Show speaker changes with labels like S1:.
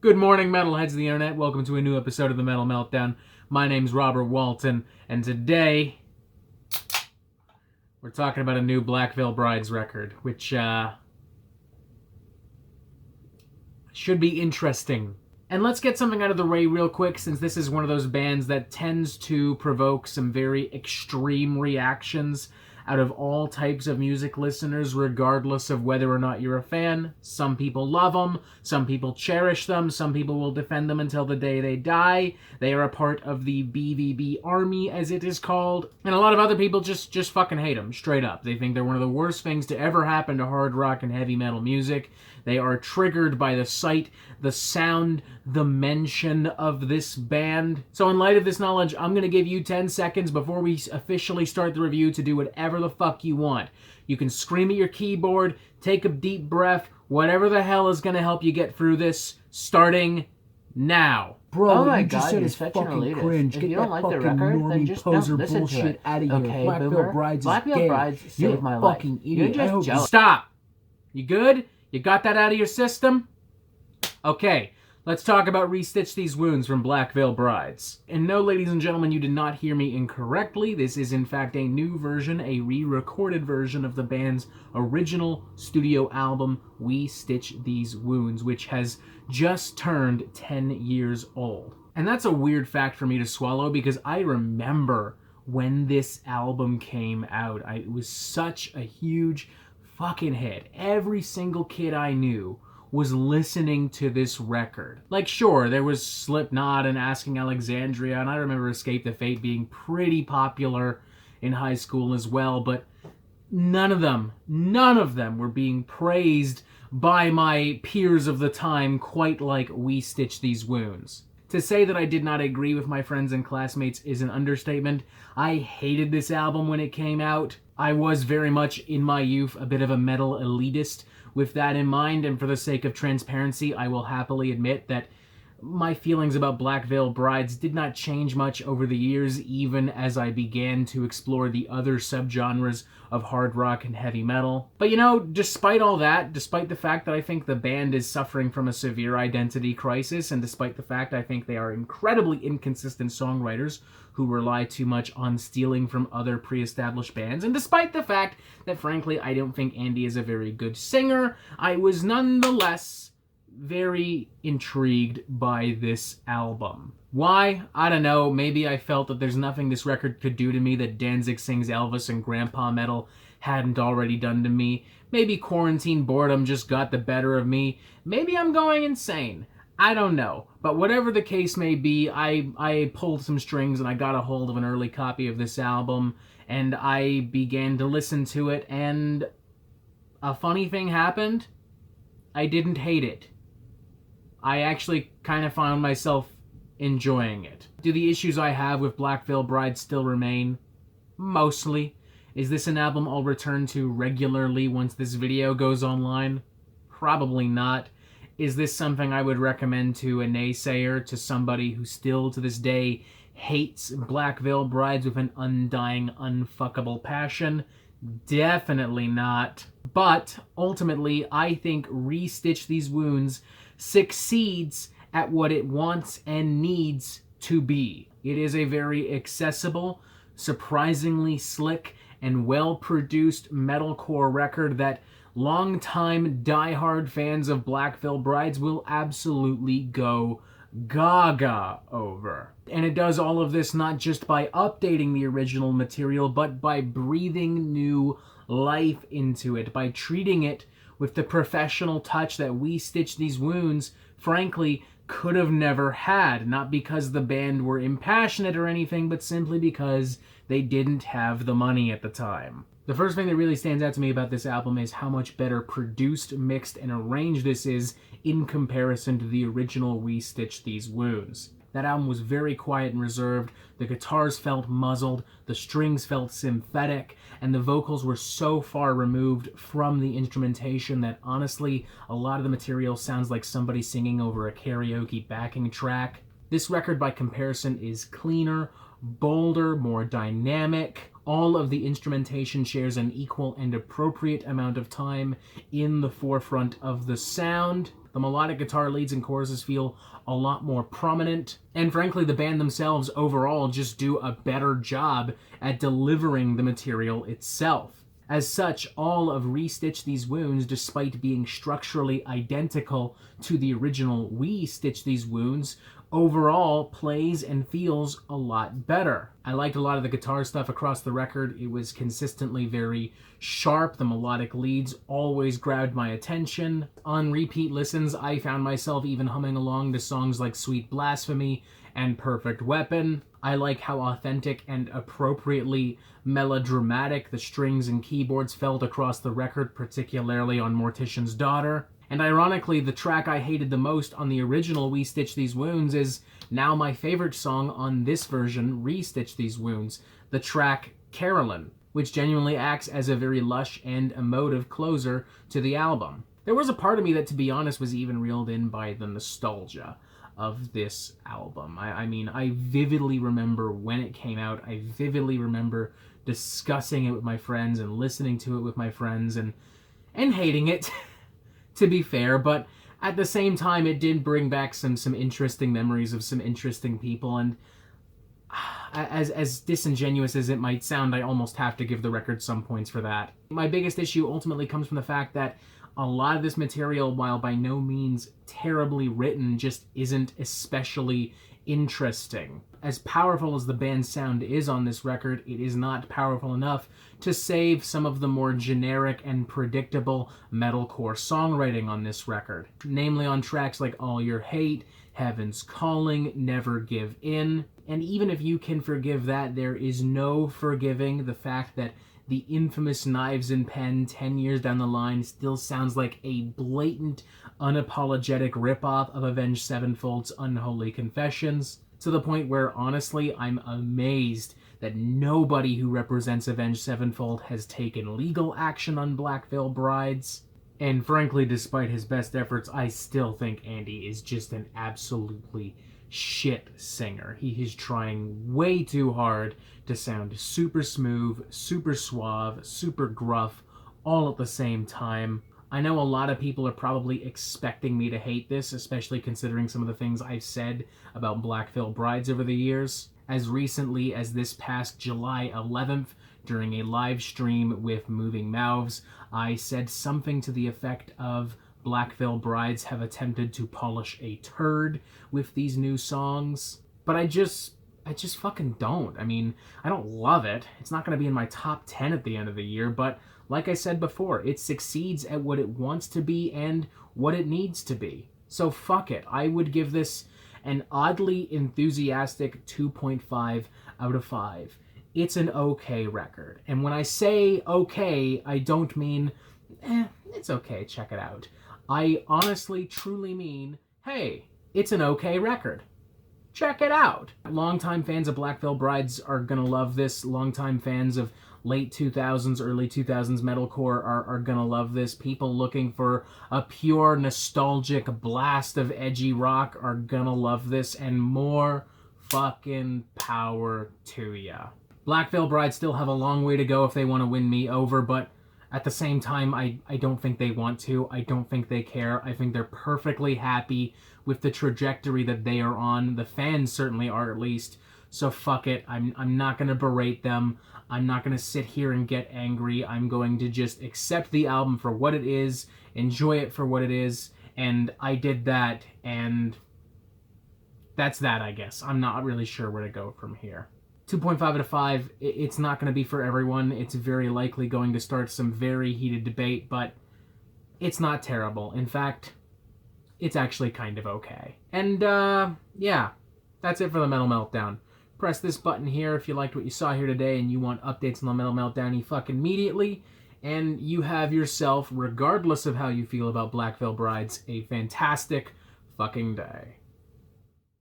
S1: Good morning, metalheads of the internet. Welcome to a new episode of the Metal Meltdown. My name's Robert Walton, and today we're talking about a new Black Veil Brides record, which should be interesting. And let's get something out of the way real quick, since this is one of those bands that tends to provoke some very extreme reactions out of all types of music listeners, regardless of whether or not you're a fan. Some people love them, some people cherish them, some people will defend them until the day they die. They are a part of the BVB army, as it is called. And a lot of other people just fucking hate them, straight up. They think they're one of the worst things to ever happen to hard rock and heavy metal music. They are triggered by the sight, the sound, the mention of this band. So in light of this knowledge, I'm going to give you 10 seconds before we officially start the review to do whatever the fuck you want. You can scream at your keyboard, take a deep breath, whatever the hell is going to help you get through this, starting now.
S2: Bro,
S3: oh my
S2: you just
S3: God,
S2: said
S3: you're
S2: it's
S3: such an
S2: fucking
S3: elitist.
S2: cringe.
S3: If
S2: Get
S3: you
S2: that
S3: don't like the
S2: fucking
S3: record,
S2: normie
S3: then just
S2: poser
S3: don't listen to
S2: bullshit
S3: it.
S2: out of here.
S3: Okay,
S2: Black Veil
S3: boomer.
S2: Brides
S3: Black
S2: is
S3: Veil
S2: gay.
S3: Brides
S2: You're
S3: saved my
S2: a
S3: life.
S2: fucking
S3: You're
S2: idiot. I
S3: just
S2: hope
S3: jealous.
S1: Stop! You good? You got that out of your system? Okay, let's talk about Restitch These Wounds from Black Veil Brides. And no, ladies and gentlemen, you did not hear me incorrectly. This is in fact a new version, a re-recorded version of the band's original studio album, We Stitch These Wounds, which has just turned 10 years old. And that's a weird fact for me to swallow, because I remember when this album came out. It was such a huge fucking hit. Every single kid I knew was listening to this record. Like, sure, there was Slipknot and Asking Alexandria, and I remember Escape the Fate being pretty popular in high school as well, but none of them were being praised by my peers of the time quite like We Stitch These Wounds. To say that I did not agree with my friends and classmates is an understatement. I hated this album when it came out. I was very much, in my youth, a bit of a metal elitist. With that in mind, and for the sake of transparency, I will happily admit that my feelings about Black Veil Brides did not change much over the years, even as I began to explore the other subgenres of hard rock and heavy metal. But you know, despite all that, despite the fact that I think the band is suffering from a severe identity crisis, and despite the fact I think they are incredibly inconsistent songwriters who rely too much on stealing from other pre-established bands, and despite the fact that frankly I don't think Andy is a very good singer, I was nonetheless very intrigued by this album. Why? I don't know. Maybe I felt that there's nothing this record could do to me that Danzig Sings Elvis and Grandpa Metal hadn't already done to me. Maybe quarantine boredom just got the better of me. Maybe I'm going insane. I don't know. But whatever the case may be, I pulled some strings and I got a hold of an early copy of this album, and I began to listen to it, and a funny thing happened. I didn't hate it. I actually kind of found myself enjoying it. Do the issues I have with Black Veil Bride still remain? Mostly. Is this an album I'll return to regularly once this video goes online? Probably not. Is this something I would recommend to a naysayer, to somebody who still to this day hates Black Veil Brides with an undying, unfuckable passion? Definitely not. But ultimately, I think Restitch These Wounds succeeds at what it wants and needs to be. It is a very accessible, surprisingly slick, and well-produced metalcore record that longtime die-hard fans of Black Veil Brides will absolutely go gaga over. And it does all of this not just by updating the original material, but by breathing new life into it, by treating it with the professional touch that We Stitch These Wounds, frankly, could have never had. Not because the band were impassionate or anything, but simply because they didn't have the money at the time. The first thing that really stands out to me about this album is how much better produced, mixed, and arranged this is in comparison to the original We Stitch These Wounds. That album was very quiet and reserved, the guitars felt muzzled, the strings felt synthetic, and the vocals were so far removed from the instrumentation that honestly, a lot of the material sounds like somebody singing over a karaoke backing track. This record, by comparison, is cleaner, bolder, more dynamic. All of the instrumentation shares an equal and appropriate amount of time in the forefront of the sound. The melodic guitar leads and choruses feel a lot more prominent, and frankly, the band themselves overall just do a better job at delivering the material itself. As such, all of Restitch These Wounds, despite being structurally identical to the original We Stitch These Wounds, overall plays and feels a lot better. I liked a lot of the guitar stuff across the record. It was consistently very sharp. The melodic leads always grabbed my attention. On repeat listens, I found myself even humming along to songs like Sweet Blasphemy and Perfect Weapon. I like how authentic and appropriately melodramatic the strings and keyboards felt across the record, particularly on Mortician's Daughter. And ironically, the track I hated the most on the original We Stitch These Wounds is now my favorite song on this version, Restitch These Wounds, the track Carolyn, which genuinely acts as a very lush and emotive closer to the album. There was a part of me that, to be honest, was even reeled in by the nostalgia of this album. I mean, I vividly remember when it came out. I vividly remember discussing it with my friends and listening to it with my friends and hating it, to be fair, but at the same time, it did bring back some interesting memories of some interesting people, and as disingenuous as it might sound, I almost have to give the record some points for that. My biggest issue ultimately comes from the fact that a lot of this material, while by no means terribly written, just isn't especially interesting. As powerful as the band's sound is on this record, it is not powerful enough to save some of the more generic and predictable metalcore songwriting on this record. Namely on tracks like All Your Hate, Heaven's Calling, Never Give In. And even if you can forgive that, there is no forgiving the fact that the infamous Knives and Pen 10 years down the line still sounds like a blatant, unapologetic ripoff of Avenged Sevenfold's Unholy Confessions, to the point where, honestly, I'm amazed that nobody who represents Avenged Sevenfold has taken legal action on Black Veil Brides. And frankly, despite his best efforts, I still think Andy is just an absolutely shit singer. He is trying way too hard to sound super smooth, super suave, super gruff, all at the same time. I know a lot of people are probably expecting me to hate this, especially considering some of the things I've said about Black Veil Brides over the years. As recently as this past July 11th, during a live stream with Moving Mouths, I said something to the effect of Black Veil Brides have attempted to polish a turd with these new songs, but I just fucking don't. I mean, I don't love it. It's not going to be in my top 10 at the end of the year, but like I said before, it succeeds at what it wants to be and what it needs to be. So fuck it. I would give this an oddly enthusiastic 2.5 out of 5. It's an okay record. And when I say okay, I don't mean, it's okay, check it out. I honestly, truly mean, hey, it's an okay record. Check it out. Longtime fans of Black Veil Brides are gonna love this. Longtime fans of late 2000s, early 2000s metalcore are gonna love this. People looking for a pure nostalgic blast of edgy rock are gonna love this, and more fucking power to ya. Black Veil Brides still have a long way to go if they want to win me over, but at the same time, I don't think they want to. I don't think they care. I think they're perfectly happy with the trajectory that they are on. The fans certainly are, at least. So fuck it. I'm not going to berate them. I'm not going to sit here and get angry. I'm going to just accept the album for what it is, enjoy it for what it is, and I did that, and that's that, I guess. I'm not really sure where to go from here. 2.5 out of 5, it's not going to be for everyone. It's very likely going to start some very heated debate, but it's not terrible. In fact, it's actually kind of okay. And, yeah, that's it for the Metal Meltdown. Press this button here if you liked what you saw here today and you want updates on the Metal Meltdown fucking immediately, and you have yourself, regardless of how you feel about Black Veil Brides, a fantastic fucking day.